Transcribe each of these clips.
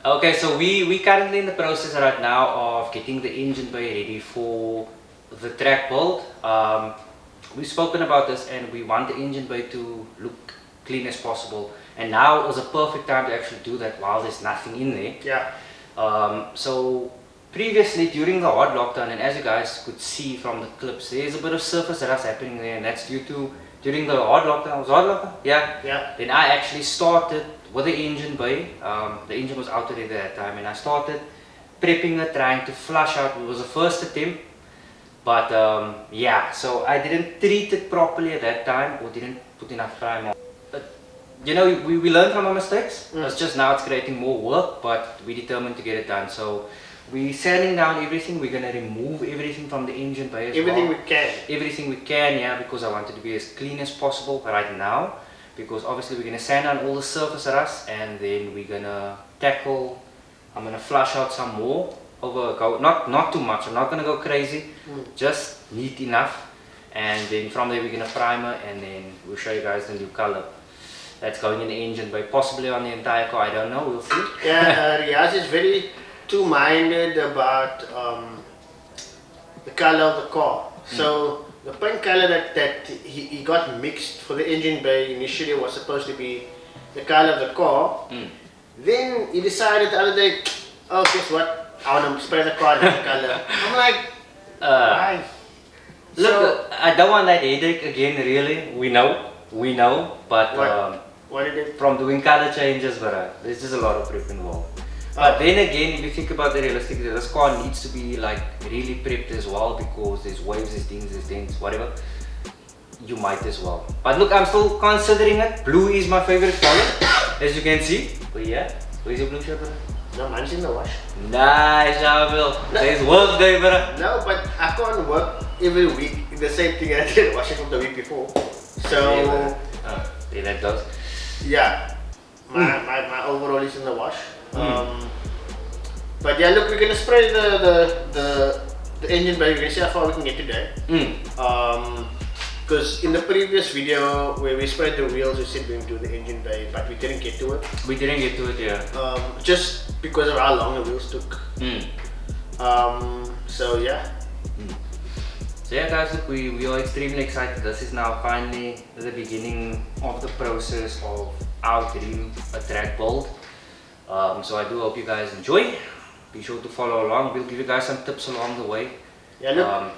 Okay, so we currently in the process right now of getting the engine bay ready for the track build. We've spoken about this and we want the engine bay to look clean as possible. And now is a perfect time to actually do that while there's nothing in there. Yeah. So previously during the hard lockdown, and as you guys could see from the clips, there's a bit of surface rust happening there, and that's due to during the hard lockdown. Was hard lockdown? Yeah. Yeah. Then I actually started with the engine bay. The engine was out already at that time, and I started prepping it, trying to flush out. It was the first attempt, but yeah. So I didn't treat it properly at that time, or didn't put enough primer. You know, we learn from our mistakes. It's just now it's creating more work, but we're determined to get it done. So we're sanding down everything. We're gonna remove everything from the engine bay as Everything well. we can. Everything we can, yeah, because I want it to be as clean as possible right now. Because obviously we're gonna sand down all the surface rust, and then we're gonna tackle. I'm gonna flush out some more not too much. I'm not gonna go crazy, just neat enough. And then from there we're gonna primer, and then we'll show you guys the new color that's going in the engine bay, possibly on the entire car. I don't know, we'll see. Yeah, Riaz is very two-minded about the color of the car. So the paint color that he got mixed for the engine bay initially was supposed to be the color of the car. Then he decided the other day, oh, guess what? I want to spray the car in that color. I'm like, why? Look, So, I don't want that headache again, really. We know, but what did it? from doing color changes, but there's just a lot of prep involved. But then again, if you think about it realistically, this car needs to be like really prepped as well, because there's waves, there's things, there's dents, whatever. You might as well. But look, I'm still considering it. Blue is my favorite color, as you can see. But yeah, where's your blue shirt, brother? No, mine's in the wash. Nice, Javel. There's work day, brother. No, but I can't work every week the same thing I did washing from the week before. So, Yeah, that does. yeah, my overall is in the wash. But yeah, look, we're gonna spray the engine bay. We're gonna see how far we can get today. Because in the previous video where we sprayed the wheels, we said we would do the engine bay, but we didn't get to it. We didn't get to it, yeah. Just because of how long the wheels took. So yeah. So yeah guys, look, we are extremely excited. This is now finally the beginning of the process of our dream a track build. So I do hope you guys enjoy. Be sure to follow along. We'll give you guys some tips along the way. Yeah, look,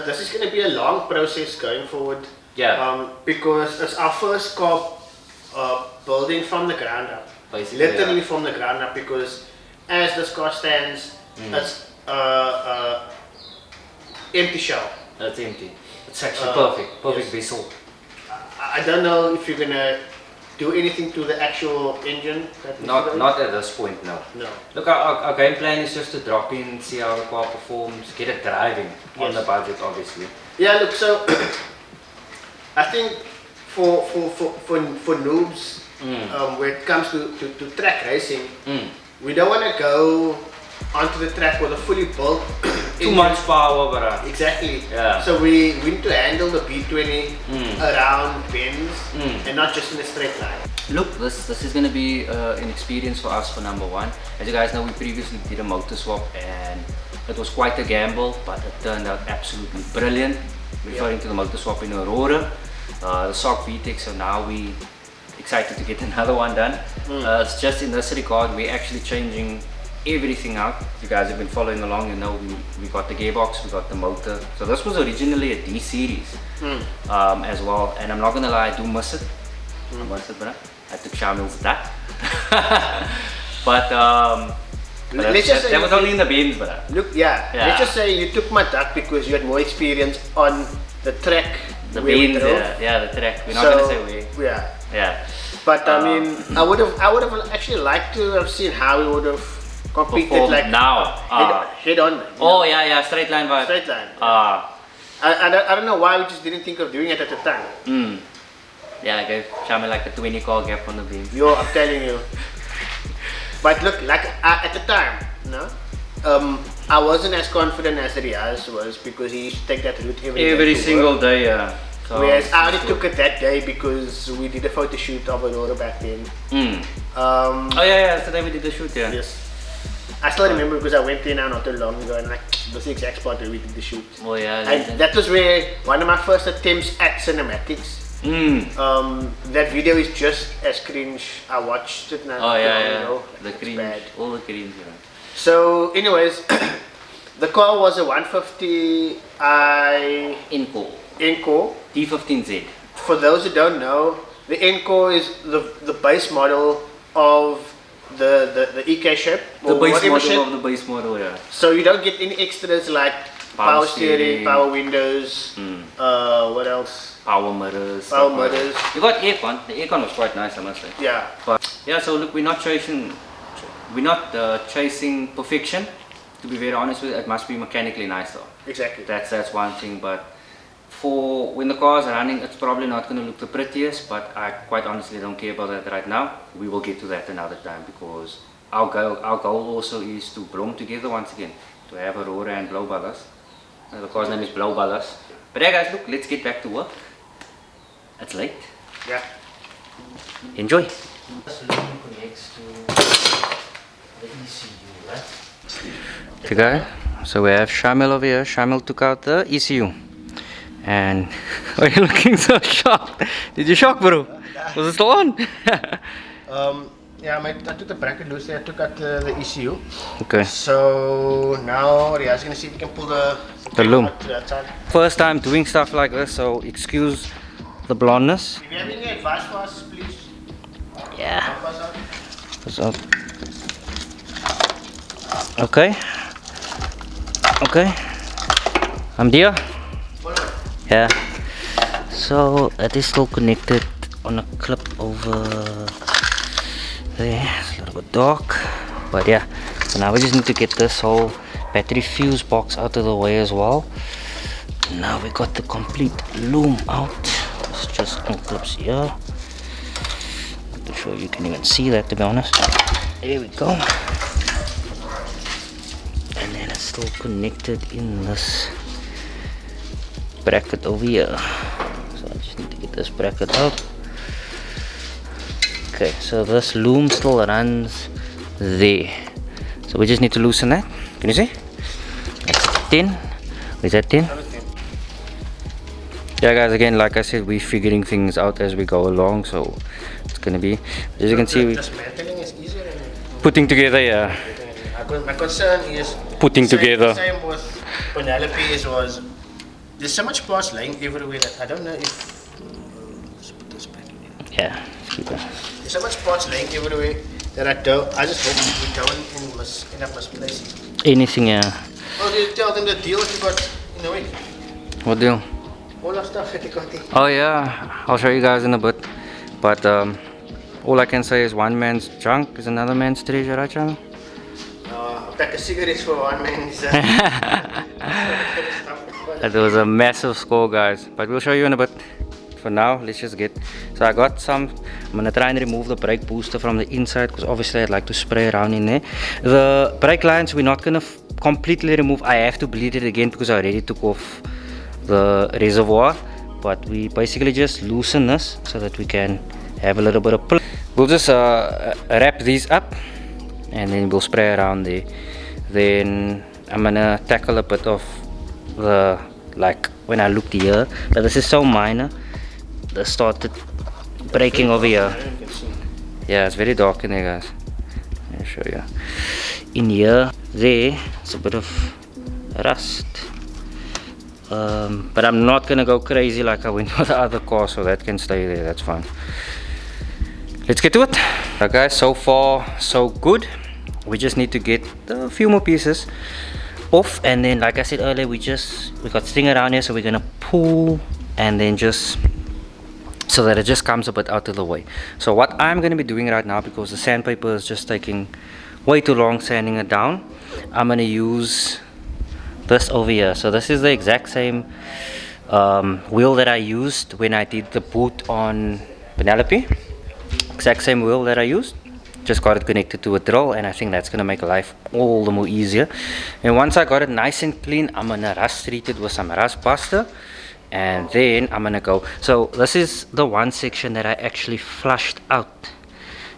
this is going to be a long process going forward. Yeah. Because it's our first car building from the ground up. Basically, Literally from the ground up, because as this car stands, it's empty shell. It's empty. It's actually perfect yes. vessel. I don't know if you're gonna do anything to the actual engine. Not at this point, no. No. Look, our game plan is just to drop in, see how the car performs, get it driving on the budget, obviously. Yeah, look, so I think for noobs, when it comes to track racing, we don't want to go onto the track with a fully built Too much power, but exactly. Yeah. So we need to handle the B20 around bends and not just in a straight line. look, this is going to be an experience for us for number one. As you guys know, we previously did a motor swap and it was quite a gamble, but it turned out absolutely brilliant. Referring to the motor swap in Aurora, the SOC VTEC, so now we excited to get another one done. It's just in this regard, we're actually changing everything out. If you guys have been following along, you know we got the gearbox, we got the motor. So this was originally a D series as well, and I'm not gonna lie, I do miss it. I miss it, bro. I took Shamil for that. but let's just say that was only in the bins, bro. Look, yeah, let's just say you took my duck because you had more experience on the track. The bins, yeah, the track. We're not gonna say where. Yeah. But I mean, I would have actually liked to have seen how we would have competed like now head on. Oh yeah, straight line vibe. Straight line. I don't know why we just didn't think of doing it at the time. Yeah, I gave Shamil like a 20 car gap on the beam. I'm telling you. But look, like at the time, no, I wasn't as confident as Riaz was because he used to take that route every single day. So Whereas I only took it that day because we did a photo shoot of Aurora back then. Oh yeah, that's the day we did the shoot, yeah. Yes. I still remember because I went there now not too long ago and like this is the exact spot where we did the shoot. Oh yeah. And that was where one of my first attempts at cinematics. That video is just as cringe. I watched it now. Oh yeah. Like, The cringe, bad. all the cringe. Yeah. So, anyways, the car was a 150i Encore T15Z. For those who don't know, the Encore is the base model of the EK shape. The base whatever model shape. of the base model, yeah. So you don't get any extras like power steering, power windows, what else? Power mirrors. Power mirrors. You got aircon. The aircon was quite nice, I must say. Yeah. But yeah, so look, we're not chasing perfection. To be very honest with you, it must be mechanically nice though. Exactly. That's one thing. But for when the car is running, it's probably not going to look the prettiest. But I quite honestly don't care about that right now. We will get to that another time because our goal also is to bloom together once again. To have Aurora and Blow Ballas. The car's name is Blow Ballas. But yeah, guys, look, let's get back to work. It's late. Yeah. Enjoy. Okay guys, so we have Shamil over here. Shamil took out the ECU. And why are you looking so shocked? Did you shock, bro? Was it still on? Yeah, I took the bracket loose there, I took out the ECU. Okay. So now Ria's gonna see if we can pull the loom. out to that side. First time doing stuff like this, so excuse the blondness. If you have any advice for us, please Yeah. help us out. So, okay. Okay. I'm there. Yeah. So it is still connected on a clip over there. It's a little bit dark, but yeah. So now we just need to get this whole battery fuse box out of the way as well. Now we got the complete loom out. It's just on clips here. Not sure you can even see that, to be honest. There we go. And then it's still connected in this bracket over here. So I just need to get this bracket up. Okay, so this loom still runs there. So we just need to loosen that. Can you see? That's 10. Is that 10? Yeah guys, again, like I said, we're figuring things out as we go along, so it's gonna be, as you can see, Dismantling is easier than putting together, yeah. my concern is Putting together. Same with Penelope's was there's so much parts lying everywhere that I don't know if let's put this back in here. Yeah, let's keep it. There's so much parts lying everywhere that I just hope we don't end up misplacing. Anything, yeah. Oh, you tell them the deal that you got in a week. What deal? All our stuff that you got in. Oh yeah, I'll show you guys in a bit. But all I can say is one man's junk is another man's treasure, right, Channel? A pack of cigarettes for one man is That was a massive score, guys, but we'll show you in a bit. For now, let's just get, so I got some, I'm gonna try and remove the brake booster from the inside because obviously I'd like to spray around in there. The brake lines we're not gonna completely remove. I have to bleed it again because I already took off the reservoir, but we basically just loosen this so that we can have a little bit of pull. We'll just wrap these up and then we'll spray around there. Then I'm gonna tackle a bit of the, like when I looked here, but this is so minor. They started breaking over here. Yeah, it's very dark in there, guys. I'll show you. In here, there, it's a bit of rust. But I'm not gonna go crazy like I went with the other car, so that can stay there, that's fine. Let's get to it. Alright guys, so far so good. We just need to get a few more pieces off, and then like I said earlier, we got string around here, so we're gonna pull and then just so that it just comes a bit out of the way. So what I'm gonna be doing right now, because the sandpaper is just taking way too long sanding it down, I'm gonna use this over here. So this is the exact same wheel that I used when I did the boot on Penelope. Exact same wheel that I used, just got it connected to a drill, and I think that's gonna make life all the more easier. And once I got it nice and clean, I'm gonna rust treat it with some rust buster, and then I'm gonna go. So this is the one section that I actually flushed out.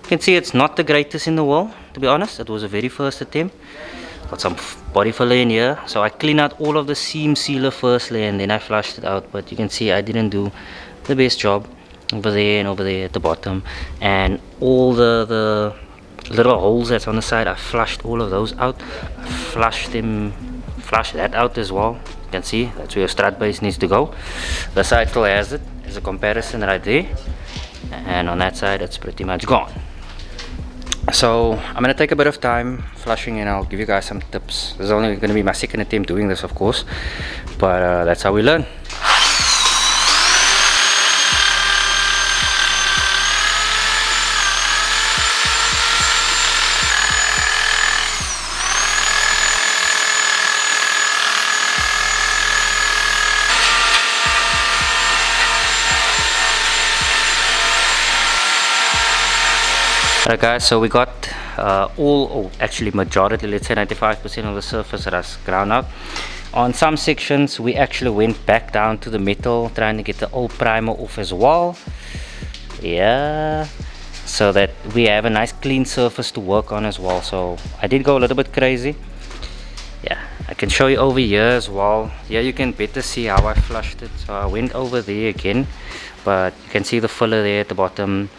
You can see it's not the greatest in the world, to be honest. It was a very first attempt. Got some body filler in here, so I clean out all of the seam sealer firstly and then I flushed it out. But you can see I didn't do the best job over there and over there at the bottom, and all the little holes that's on the side, I flushed all of those out. I flushed that out as well. You can see that's where your strut base needs to go. The side still has it as a comparison right there, and on that side it's pretty much gone. So I'm gonna take a bit of time flushing and I'll give you guys some tips. This is only gonna be my second attempt doing this, of course, but that's how we learn. Alright guys, so we got actually majority, let's say 95% of the surface that is ground out. On some sections we actually went back down to the metal, trying to get the old primer off as well. Yeah, so that we have a nice clean surface to work on as well. So I did go a little bit crazy. Yeah, I can show you over here as well. Here you can better see how I flushed it. So I went over there again, but you can see the filler there at the bottom.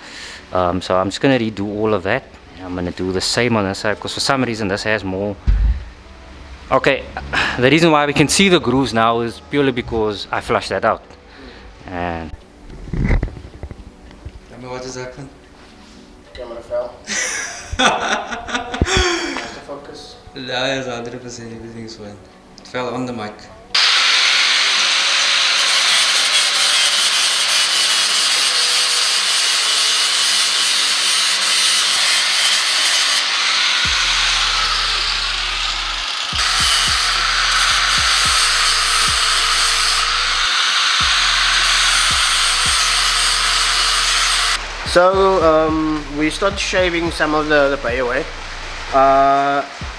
So I'm just going to redo all of that. I'm going to do the same on this side because for some reason this has more. Okay, the reason why we can see the grooves now is purely because I flushed that out. And Tell me what has happened. Camera fell. Master focus. Yeah, it's 100%, everything's fine. It fell on the mic. So we start shaving some of the bay away.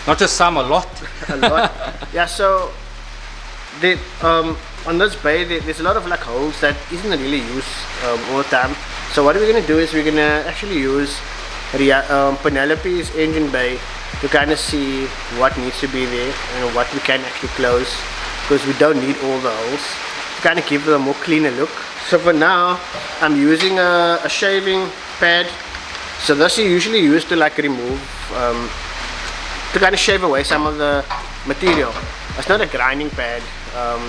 not just some, a lot. A lot. Yeah, so the on this bay there's a lot of like holes that isn't really used all the time. So what we're gonna do is we're gonna actually use Penelope's engine bay to kind of see what needs to be there and what we can actually close, because we don't need all the holes, to kind of give it a more cleaner look. So for now I'm using a shaving pad. So this is usually used to like remove to kind of shave away some of the material. It's not a grinding pad.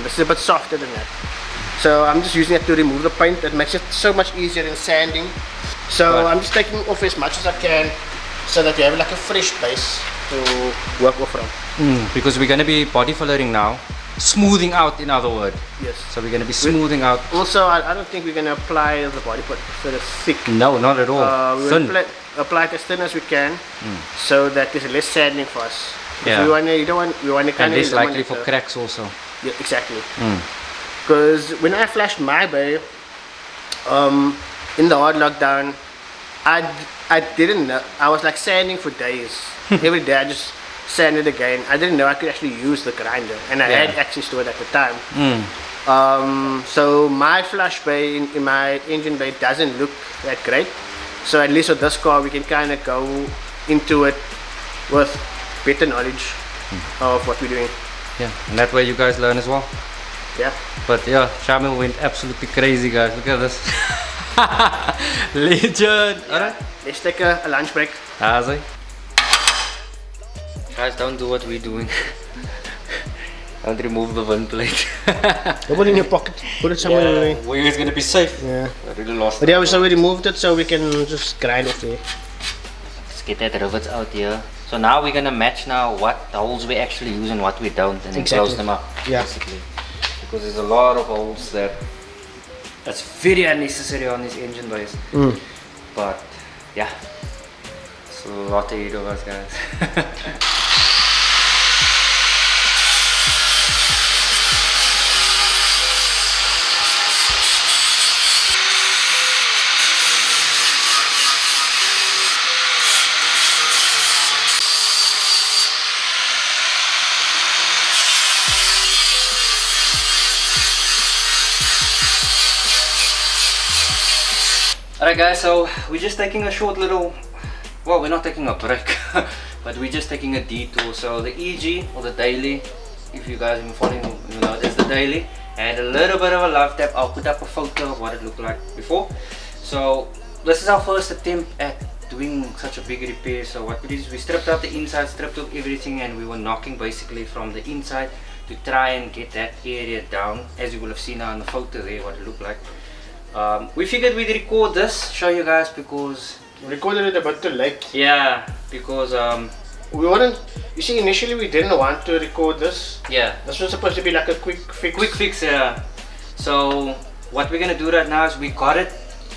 This is a bit softer than that. So I'm just using it to remove the paint. That makes it so much easier than sanding. So I'm just taking off as much as I can so that you have like a fresh base to work off from. Because we're going to be body fillering now. Smoothing out, in other words. Yes. So we're going to be smoothing out. Also, I don't think we're going to apply the body put so it's thick. No, not at all. We will apply it as thin as we can, so that there's less sanding for us. Yeah. We want to kind And of less likely for cracks also. Yeah, exactly. Because when I flashed my bay in the hard lockdown, I didn't know. I was like sanding for days. Every day I just sanded again. I didn't know I could actually use the grinder, and I had access to it at the time. So my flush bay in my engine bay doesn't look that great. So at least with this car we can kind of go into it with better knowledge of what we're doing. Yeah, and that way you guys learn as well. Yeah. But yeah, Shamil went absolutely crazy, guys. Look at this. Legend. Alright. Let's take a lunch break. Guys, don't do what we're doing. Don't remove the wind plate. Put it in your pocket. Put it somewhere. Where it's gonna be safe. Yeah. I really lost But yeah, so we removed it so we can just grind off there. Let's get that rivets out here. So now we're gonna match now what holes we actually use and what we don't, and then close them up. Yeah. Basically. Because there's a lot of holes that's very unnecessary on this engine base. But yeah, it's a lot to eat of us, guys. Alright guys, so we're just taking a short little, well, we're not taking a break, but we're just taking a detour. So the EG, or the daily, if you guys have been following, you know it's the daily, and a little bit of a love tap. I'll put up a photo of what it looked like before. So this is our first attempt at doing such a big repair. So what we did is we stripped out the inside, stripped out everything, and we were knocking basically from the inside to try and get that area down, as you will have seen now in the photo there what it looked like. We figured we'd record this, show you guys, because We recorded it a bit too late. yeah, because We weren't, you see, initially we didn't want to record this. yeah, This was supposed to be like a quick fix. yeah. So what we're gonna do right now is we got it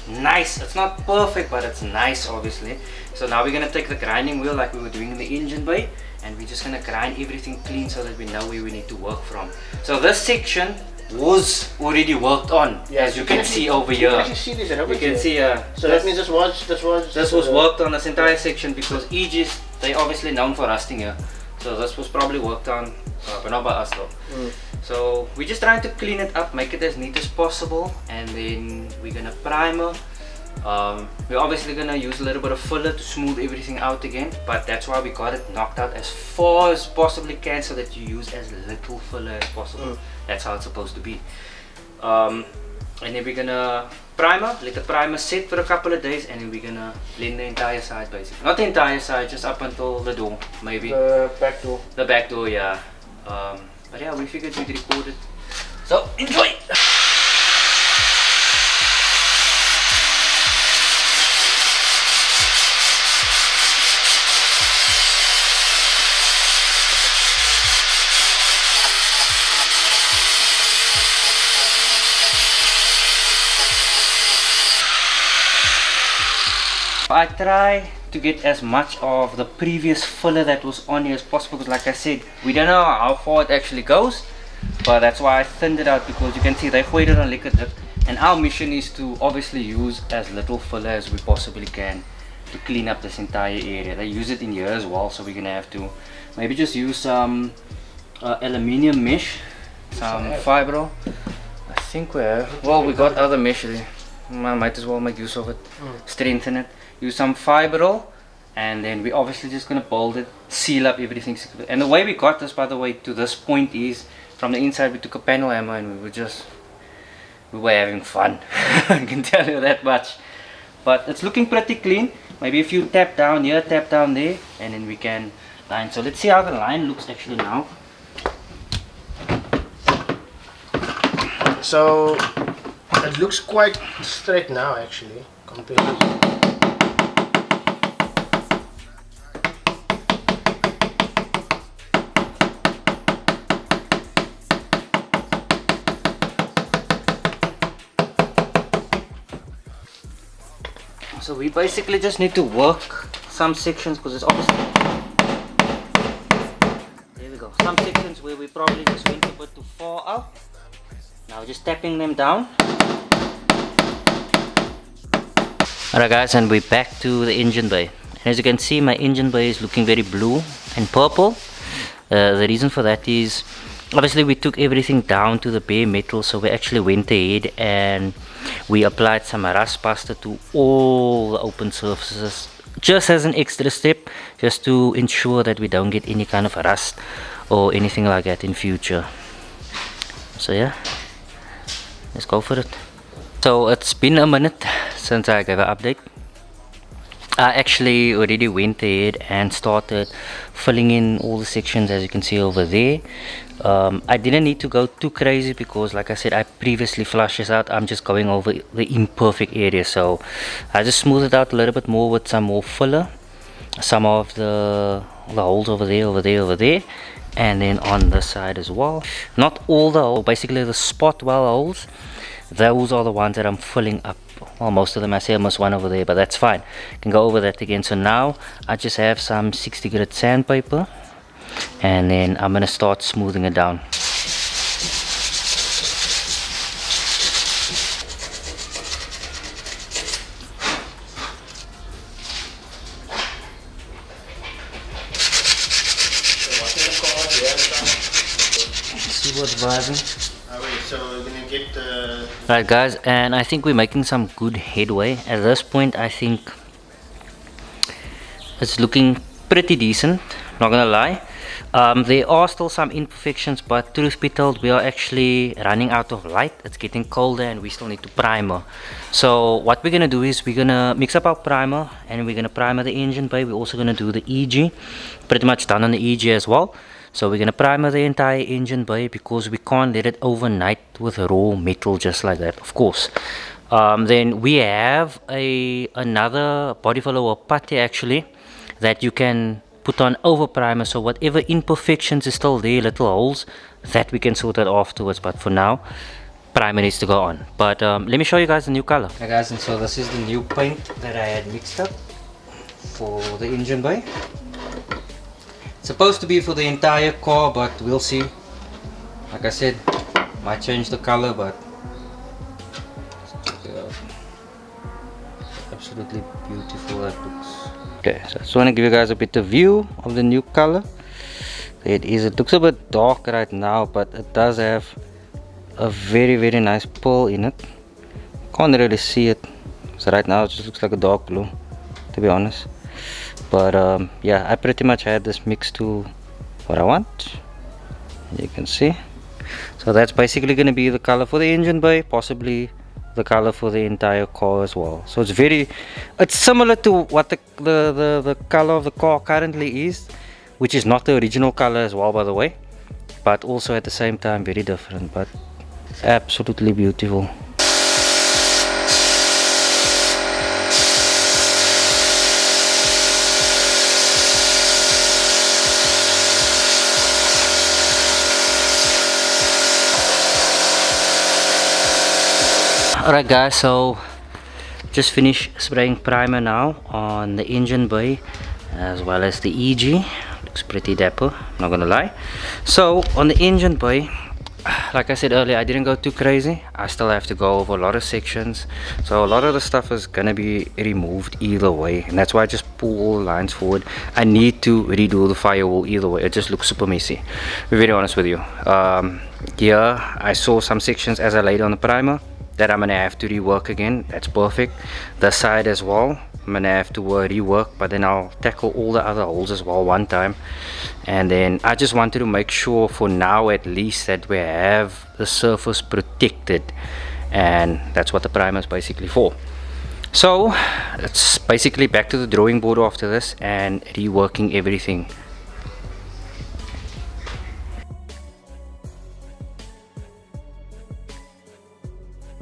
nice. It's not perfect, but it's nice, obviously. So now we're gonna take the grinding wheel like we were doing in the engine bay, and we're just gonna grind everything clean so that we know where we need to work from. So this section was already worked on, Yeah, as you can see over You can here. actually see this over You can here. see So that means this was worked on, this entire section, because EGs, they obviously known for rusting here. So this was probably worked on, but not by us though. So we're just trying to clean it up, make it as neat as possible, and then we're gonna primer. We're obviously gonna use a little bit of filler to smooth everything out again, but that's why we got it knocked out as far as possibly can, so that you use as little filler as possible. That's how it's supposed to be. And then we're gonna primer, let the primer sit for a couple of days, and then we're gonna blend the entire side basically. Not the entire side, just up until the door, maybe. the back door. The back door, yeah. But yeah, we figured we'd record it. So enjoy! I try to get as much of the previous filler that was on here as possible, because like I said, we don't know how far it actually goes, but that's why I thinned it out, because you can see they weighted on liquid dip, and our mission is to obviously use as little filler as we possibly can to clean up this entire area. They use it in here as well, so we're gonna have to maybe just use some aluminium mesh, some fibro. I think we have, well, we got other mesh there. I might as well make use of it, strengthen it, use some fibril, and then we obviously just gonna build it, seal up everything. And the way we got this, by the way, to this point is from the inside we took a panel hammer and we were having fun. I can tell you that much. But it's looking pretty clean. Maybe if you tap down here, tap down there, and then we can line. So let's see how the line looks actually now. So it looks quite straight now actually compared to So we basically just need to work some sections, because it's obviously, there we go, some sections where we probably just went a bit too far out. Now just tapping them down. Alright guys, and we're back to the engine bay. As you can see, my engine bay is looking very blue and purple. The reason for that is obviously we took everything down to the bare metal, so we actually went ahead and we applied some rust pasta to all the open surfaces, just as an extra step, just to ensure that we don't get any kind of rust or anything like that in future. So yeah, let's go for it. So it's been a minute since I gave an update. I actually already went ahead and started filling in all the sections, as you can see over there. I didn't need to go too crazy, because like I said, I previously flushed this out. I'm just going over the imperfect area, so I just smoothed it out a little bit more with some more filler, some of the holes over there, and then on this side as well. Not all the holes, basically the spot well holes, those are the ones that I'm filling up. Well, most of them, I see almost one over there, but that's fine. I can go over that again. So now I just have some 60 grit sandpaper, and then I'm gonna start smoothing it down. See what's vibing? So we're gonna get the Right guys, and I think we're making some good headway. At this point I think it's looking pretty decent, not gonna lie. There are still some imperfections, but truth be told, we are actually running out of light. It's getting colder and we still need to primer. So what we're gonna do is we're gonna mix up our primer and we're gonna primer the engine bay. We're also gonna do the EG, pretty much done on the EG as well. So we're gonna primer the entire engine bay because we can't let it overnight with raw metal just like that, of course. Then we have another body follower putty actually that you can put on over primer, so whatever imperfections is still there, little holes, that we can sort out afterwards, but for now primer needs to go on. But let me show you guys the new color. Okay guys, and so this is the new paint that I had mixed up for the engine bay. It's supposed to be for the entire car, but we'll see. Like I said, might change the color, but absolutely beautiful that looks. Okay, so I just want to give you guys a bit of view of the new color. It looks a bit dark right now, but it does have a very nice pearl in it. Can't really see it, so right now it just looks like a dark blue, to be honest. But yeah, I pretty much had this mixed to what I want. You can see. So that's basically going to be the color for the engine bay, possibly the color for the entire car as well. So it's similar to what the color of the car currently is, which is not the original color as well, by the way, but also at the same time very different, but absolutely beautiful. Alright guys, so just finished spraying primer now on the engine bay as well as the EG. Looks pretty dapper, not gonna lie. So on the engine bay, like I said earlier, I didn't go too crazy. I still have to go over a lot of sections, so a lot of the stuff is gonna be removed either way, and that's why I just pull all the lines forward. I need to redo the firewall either way. It just looks super messy, to be very honest with you. Here I saw some sections as I laid on the primer that I'm gonna have to rework again. That's perfect. This side as well, I'm gonna have to rework, but then I'll tackle all the other holes as well one time. And then I just wanted to make sure for now at least that we have the surface protected, and that's what the primer is basically for. So it's basically back to the drawing board after this and reworking everything